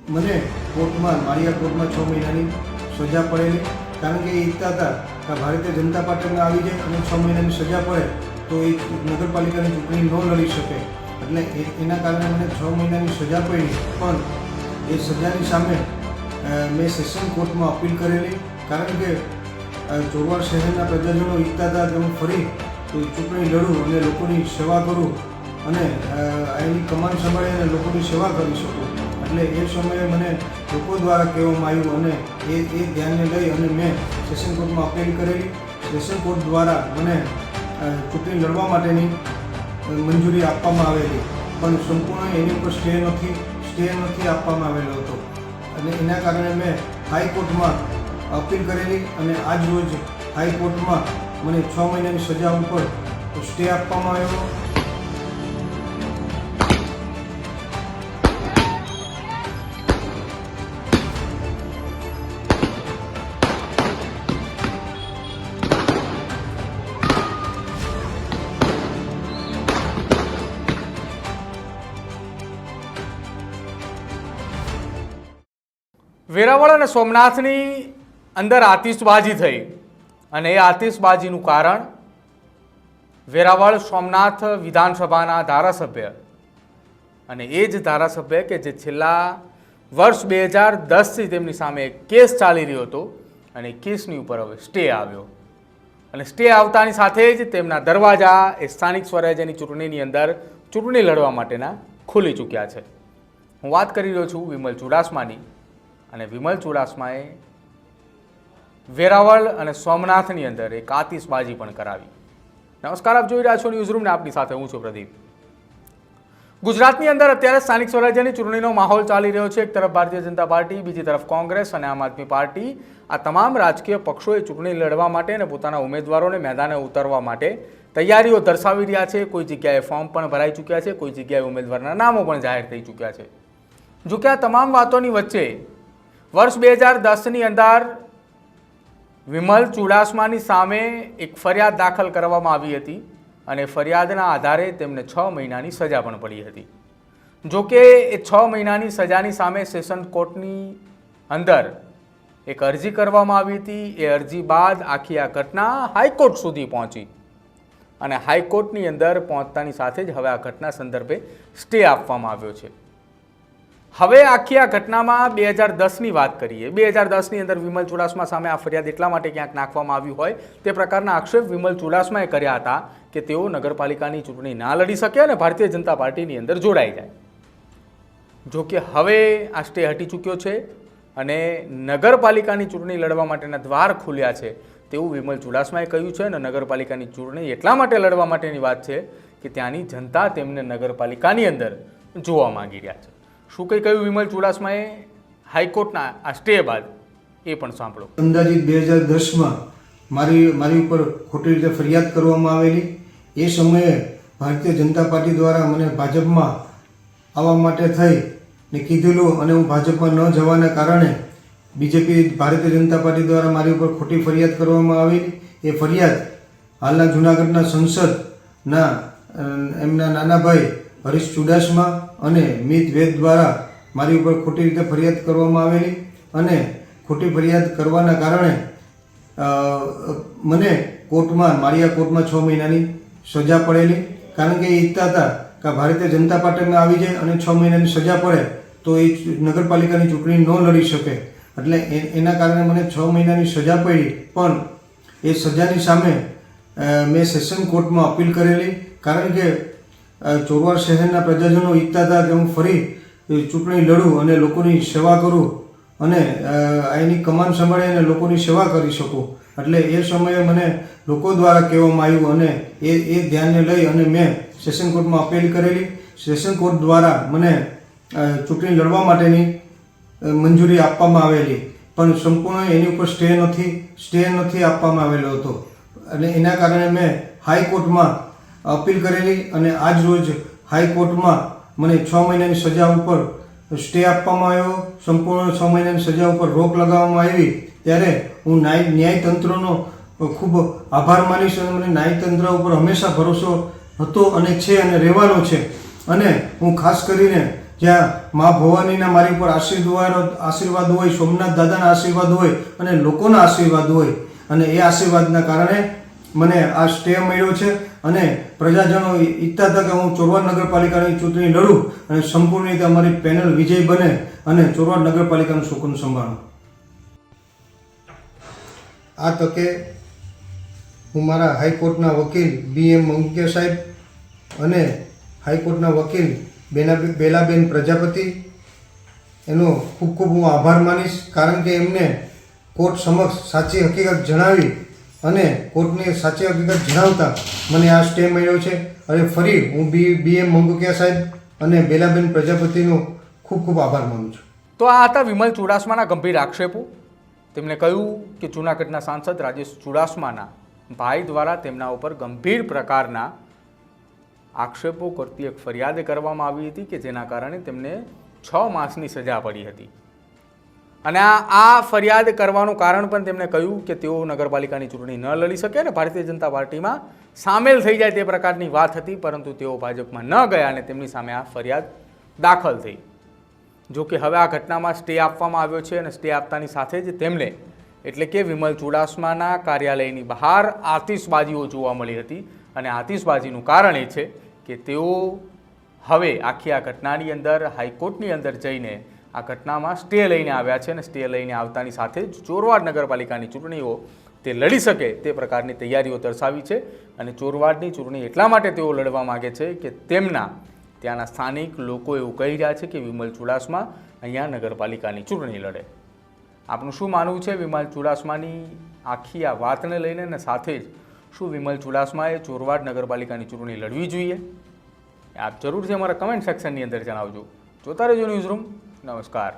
મને કોર્ટમાં માળિયા કોર્ટમાં 6 મહિનાની સજા પડેલી, કારણ કે એ ઈચ્છતા હતા કે ભારતીય જનતા પાર્ટીમાં આવી જાય અને 6 મહિનાની સજા પડે તો એ નગરપાલિકાની ચૂંટણી ન લડી શકે. એટલે એના કારણે મને 6 મહિનાની સજા પડી, પણ એ સજાની સામે મેં સેશન કોર્ટમાં અપીલ કરેલી, કારણ કે ચોરવાડ શહેરના પ્રજાજનો ઈચ્છતા હતા કે હું ફરી ચૂંટણી લડું અને લોકોની સેવા કરું અને એની કમાન સંભાળી અને લોકોની સેવા કરી શકું. એટલે એ સમયે મને લોકો દ્વારા કહેવામાં આવ્યું અને એ ધ્યાનને લઈ અને મેં સેશન કોર્ટમાં અપીલ કરેલી. સેશન કોર્ટ દ્વારા મને ચૂંટણી લડવા માટેની મંજૂરી આપવામાં આવેલી, પણ સંપૂર્ણ એની ઉપર સ્ટે નથી આપવામાં આવેલો હતો. અને એના કારણે મેં હાઈકોર્ટમાં અપીલ કરેલી અને આજ રોજ હાઈકોર્ટમાં મને 6 મહિનાની સજા ઉપર સ્ટે આપવામાં આવ્યો. વેરાવળ અને સોમનાથની અંદર આતિશબાજી થઈ અને એ આતિશબાજીનું કારણ વેરાવળ સોમનાથ વિધાનસભાના ધારાસભ્ય અને એ જ ધારાસભ્ય કે જે છેલ્લા વર્ષ 2010થી તેમની સામે કેસ ચાલી રહ્યો હતો અને કેસની ઉપર હવે સ્ટે આવ્યો અને સ્ટે આવતાની સાથે જ તેમના દરવાજા એ સ્થાનિક સ્વરાજ્યની ચૂંટણીની અંદર ચૂંટણી લડવા માટેના ખુલી ચૂક્યા છે. હું વાત કરી રહ્યો છું વિમલ ચુડાસમાની, અને વિમલ ચુડાસમાએ વેરાવળ અને સોમનાથની અંદર એક આતિશબાજી પણ કરાવી. નમસ્કાર, આપ જોઈ રહ્યા છો ન્યૂઝરૂમ ને આપની સાથે હું છું પ્રદીપ. ગુજરાતની અંદર અત્યારે સ્થાનિક સ્વરાજ્યની ચૂંટણીનો માહોલ ચાલી રહ્યો છે. એક તરફ ભારતીય જનતા પાર્ટી, બીજી તરફ કોંગ્રેસ અને આમ આદમી પાર્ટી, આ તમામ રાજકીય પક્ષોએ ચૂંટણી લડવા માટે અને પોતાના ઉમેદવારોને મેદાને ઉતરવા માટે તૈયારીઓ દર્શાવી રહ્યા છે. કોઈ જગ્યાએ ફોર્મ પણ ભરાઈ ચૂક્યા છે, કોઈ જગ્યાએ ઉમેદવારના નામો પણ જાહેર થઈ ચૂક્યા છે. જોકે આ તમામ વાતોની વચ્ચે વર્ષ 2010ની અંદર વિમલ ચુડાસમાની સામે એક ફરિયાદ દાખલ કરવામાં આવી હતી અને ફરિયાદના આધારે તેમને 6 મહિનાની સજા પણ પડી હતી. જોકે એ 6 મહિનાની સજાની સામે સેશન કોર્ટની અંદર એક અરજી કરવામાં આવી હતી. એ અરજી બાદ આખી આ ઘટના હાઈકોર્ટ સુધી પહોંચી અને હાઈકોર્ટની અંદર પહોંચતાની સાથે જ હવે આ ઘટના સંદર્ભે સ્ટે આપવામાં આવ્યો છે. હવે આખી આ ઘટનામાં 2010ની વાત કરીએ. 2010ની અંદર વિમલ ચુડાસમા સામે આ ફરિયાદ એટલા માટે ક્યાંક નાખવામાં આવી હોય તે પ્રકારના આક્ષેપ વિમલ ચુડાસમાએ કર્યા હતા કે તેઓ નગરપાલિકાની ચૂંટણી ના લડી શકે અને ભારતીય જનતા પાર્ટીની અંદર જોડાઈ જાય. જોકે હવે આ સ્ટે હટી ચૂક્યો છે અને નગરપાલિકાની ચૂંટણી લડવા માટેના દ્વાર ખુલ્યા છે તેવું વિમલ ચુડાસમાએ કહ્યું છે. અને નગરપાલિકાની ચૂંટણી એટલા માટે લડવા માટેની વાત છે કે ત્યાંની જનતા તેમને નગરપાલિકાની અંદર જોવા માંગી રહ્યા છે. શું કંઈ કહ્યું વિમલ ચુડાસમાએ હાઈકોર્ટના આ સ્ટે બાદ એ પણ સાંભળો. અંદાજિત 2010માં મારી ઉપર ખોટી રીતે ફરિયાદ કરવામાં આવેલી. એ સમયે ભારતીય જનતા પાર્ટી દ્વારા મને ભાજપમાં આવવા માટે થઈ ને કીધેલું અને હું ભાજપમાં ન જવાના કારણે બીજેપી ભારતીય જનતા પાર્ટી દ્વારા મારી ઉપર ખોટી ફરિયાદ કરવામાં આવેલી. એ ફરિયાદ હાલના જૂનાગઢના સંસદના એમના નાના ભાઈ હરીશ ચુડાસમા અને મિત વેદ દ્વારા મારી ઉપર ખોટી રીતે ફરિયાદ કરવામાં આવેલી અને ખોટી ફરિયાદ કરવાના કારણે મને કોર્ટમાં માળિયા કોર્ટમાં 6 મહિનાની સજા પડેલી, કારણ કે એ ઈચ્છતા હતા કે ભારતીય જનતા પાર્ટીમાં આવી જાય અને 6 મહિનાની સજા પડે તો એ નગરપાલિકાની ચૂંટણી ન લડી શકે. એટલે એના કારણે મને 6 મહિનાની સજા પડી, પણ એ સજાની સામે મેં સેશન કોર્ટમાં અપીલ કરેલી, કારણ કે ચોરવાડ શહેરના પ્રજાજનો ઈચ્છતા હતા કે હું ફરી ચૂંટણી લડું અને લોકોની સેવા કરું અને એની કમાન સંભાળી અને લોકોની સેવા કરી શકું. એટલે એ સમયે મને લોકો દ્વારા કહેવામાં આવ્યું અને એ ધ્યાનને લઈ અને મેં સેશન કોર્ટમાં અપીલ કરેલી. સેશન કોર્ટ દ્વારા મને ચૂંટણી લડવા માટેની મંજૂરી આપવામાં આવેલી, પણ સંપૂર્ણ એની ઉપર સ્ટે નથી આપવામાં આવેલો હતો. અને એના કારણે મેં હાઈકોર્ટમાં અપીલ કરેલી અને આજ રોજ હાઈકોર્ટમાં મને 6 મહિનાની સજા ઉપર સ્ટે આપવામાં આવ્યો. સંપૂર્ણ 6 મહિનાની સજા ઉપર રોક લગાવવામાં આવી. ત્યારે હું ન્યાયતંત્રનો ખૂબ આભાર માનીશ અને મને ન્યાયતંત્ર ઉપર હંમેશા ભરોસો હતો અને છે અને રહેવાનો છે. અને હું ખાસ કરીને જ્યાં મા ભવાનીના મારી ઉપર આશીર્વાદ હોય, સોમનાથ દાદાના આશીર્વાદ હોય અને લોકોના આશીર્વાદ હોય, અને એ આશીર્વાદના કારણે મને આ સ્ટે મળ્યો છે. અને પ્રજાજનો ઈચ્છતા હતા કે હું ચોરવાડ નગરપાલિકાની ચૂંટણી લડું અને સંપૂર્ણ રીતે અમારી પેનલ વિજય બને અને ચોરવાડ નગરપાલિકાનું સુકૂન સંભાળું. આ તકે હું મારા હાઈકોર્ટના વકીલ BM મંગુકિયા સાહેબ અને હાઈકોર્ટના વકીલ બેલાબેન પ્રજાપતિ એનો ખૂબ ખૂબ હું આભાર માનીશ, કારણ કે એમને કોર્ટ સમક્ષ સાચી હકીકત જણાવી અને કોર્ટની સાચી હકીકત જણાવતા મને આ સ્ટે મળ્યો છે. અને ફરી હું BM મંગુકિયા સાહેબ અને બેલાબેન પ્રજાપતિનો ખૂબ ખૂબ આભાર માનું છું. તો આ હતા વિમલ ચુડાસમાના ગંભીર આક્ષેપો. તેમણે કહ્યું કે જૂનાગઢના સાંસદ રાજેશ ચુડાસમાના ભાઈ દ્વારા તેમના ઉપર ગંભીર પ્રકારના આક્ષેપો કરતી એક ફરિયાદ કરવામાં આવી હતી કે જેના કારણે તેમને 6 માસની સજા પડી હતી. અને આ ફરિયાદ કરવાનું કારણ પણ તેમણે કહ્યું કે તેઓ નગરપાલિકાની ચૂંટણી ન લડી શકે અને ભારતીય જનતા પાર્ટીમાં સામેલ થઈ જાય તે પ્રકારની વાત હતી, પરંતુ તેઓ ભાજપમાં ન ગયા અને તેમની સામે આ ફરિયાદ દાખલ થઈ. જો કે હવે આ ઘટનામાં સ્ટે આપવામાં આવ્યો છે અને સ્ટે આપતાની સાથે જ તેમને એટલે કે વિમલ ચુડાસમાના કાર્યાલયની બહાર આતિશબાજીઓ જોવા મળી હતી. અને આતિશબાજીનું કારણ એ છે કે તેઓ હવે આખી આ ઘટનાની અંદર હાઈકોર્ટની અંદર જઈને આ ઘટનામાં સ્ટે લઈને આવ્યા છે અને સ્ટે લઈને આવતાની સાથે જ ચોરવાડ નગરપાલિકાની ચૂંટણીઓ તે લડી શકે તે પ્રકારની તૈયારીઓ દર્શાવી છે. અને ચોરવાડની ચૂંટણી એટલા માટે તેઓ લડવા માગે છે કે તેમના ત્યાંના સ્થાનિક લોકો એવું કહી રહ્યા છે કે વિમલ ચુડાસમા અહીંયા નગરપાલિકાની ચૂંટણી લડે. આપનું શું માનવું છે વિમલ ચુડાસમાની આખી આ વાતને લઈને, અને સાથે જ શું વિમલ ચુડાસમાએ ચોરવાડ નગરપાલિકાની ચૂંટણી લડવી જોઈએ? આપ જરૂરથી અમારા કમેન્ટ સેક્શનની અંદર જણાવજો. જોતા રહેજો ન્યૂઝરૂમ. નમસ્કાર.